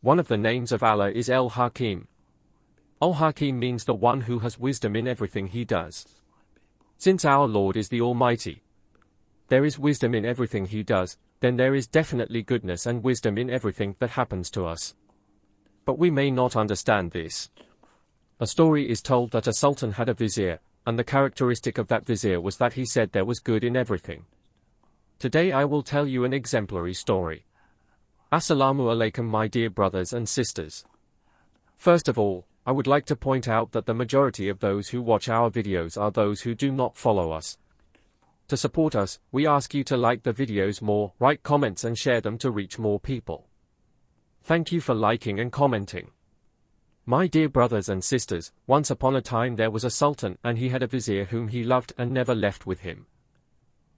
One of the names of Allah is Al-Hakim. Al-Hakim means the one who has wisdom in everything he does. Since our Lord is the Almighty, there is wisdom in everything he does, then there is definitely goodness and wisdom in everything that happens to us. But we may not understand this. A story is told that a sultan had a vizier, and the characteristic of that vizier was that he said there was good in everything. Today I will tell you an exemplary story. Assalamu alaikum, my dear brothers and sisters. First of all, I would like to point out that the majority of those who watch our videos are those who do not follow us. To support us, we ask you to like the videos more, write comments and share them to reach more people. Thank you for liking and commenting. My dear brothers and sisters, once upon a time there was a sultan and he had a vizier whom he loved and never left with him.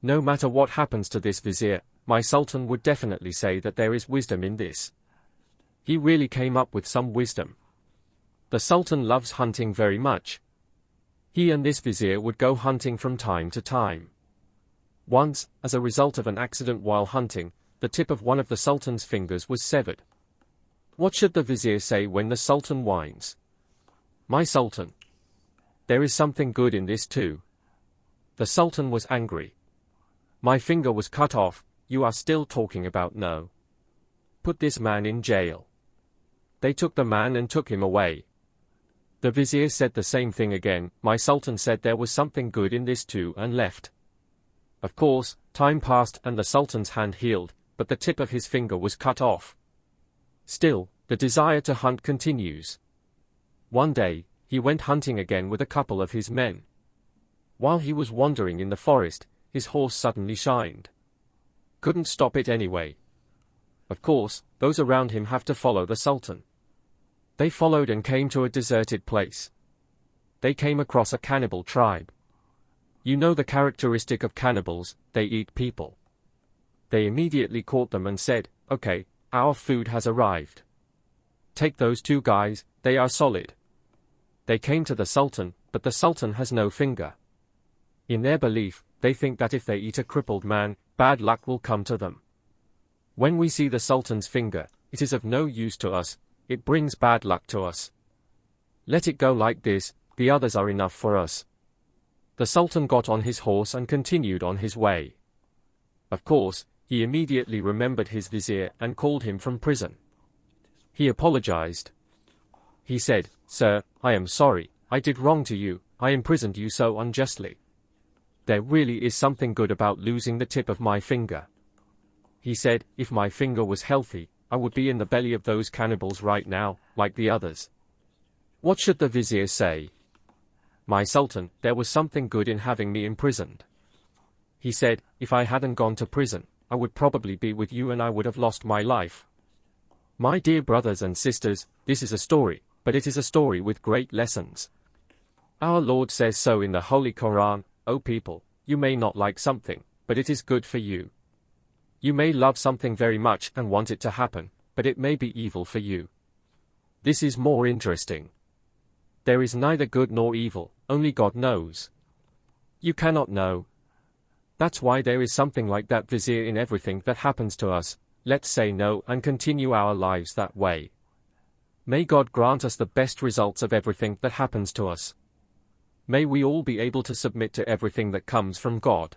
No matter what happens to this vizier, my sultan would definitely say that there is wisdom in this. He really came up with some wisdom. The sultan loves hunting very much. He and this vizier would go hunting from time to time. Once, as a result of an accident while hunting, the tip of one of the sultan's fingers was severed. What should the vizier say when the sultan whines? My sultan, there is something good in this too. The sultan was angry. My finger was cut off, you are still talking about no. Put this man in jail. They took the man and took him away. The vizier said the same thing again. My sultan said there was something good in this too and left. Of course, time passed and the sultan's hand healed, but the tip of his finger was cut off. Still, the desire to hunt continues. One day, he went hunting again with a couple of his men. While he was wandering in the forest, his horse suddenly shined. Couldn't stop it anyway. Of course, those around him have to follow the sultan. They followed and came to a deserted place. They came across a cannibal tribe. You know the characteristic of cannibals, they eat people. They immediately caught them and said, okay, our food has arrived. Take those two guys, they are solid. They came to the sultan, but the sultan has no finger. In their belief, they think that if they eat a crippled man, bad luck will come to them. When we see the sultan's finger, it is of no use to us, it brings bad luck to us. Let it go like this, the others are enough for us. The sultan got on his horse and continued on his way. Of course, he immediately remembered his vizier and called him from prison. He apologized. He said, Sir, I am sorry, I did wrong to you, I imprisoned you so unjustly. There really is something good about losing the tip of my finger. He said, if my finger was healthy, I would be in the belly of those cannibals right now, like the others. What should the vizier say? My sultan, there was something good in having me imprisoned. He said, if I hadn't gone to prison, I would probably be with you and I would have lost my life. My dear brothers and sisters, this is a story, but it is a story with great lessons. Our Lord says so in the Holy Quran, O people, you may not like something, but it is good for you. You may love something very much and want it to happen, but it may be evil for you. This is more interesting. There is neither good nor evil, only God knows. You cannot know. That's why there is something like that vizier in everything that happens to us. Let's say no and continue our lives that way. May God grant us the best results of everything that happens to us. May we all be able to submit to everything that comes from God.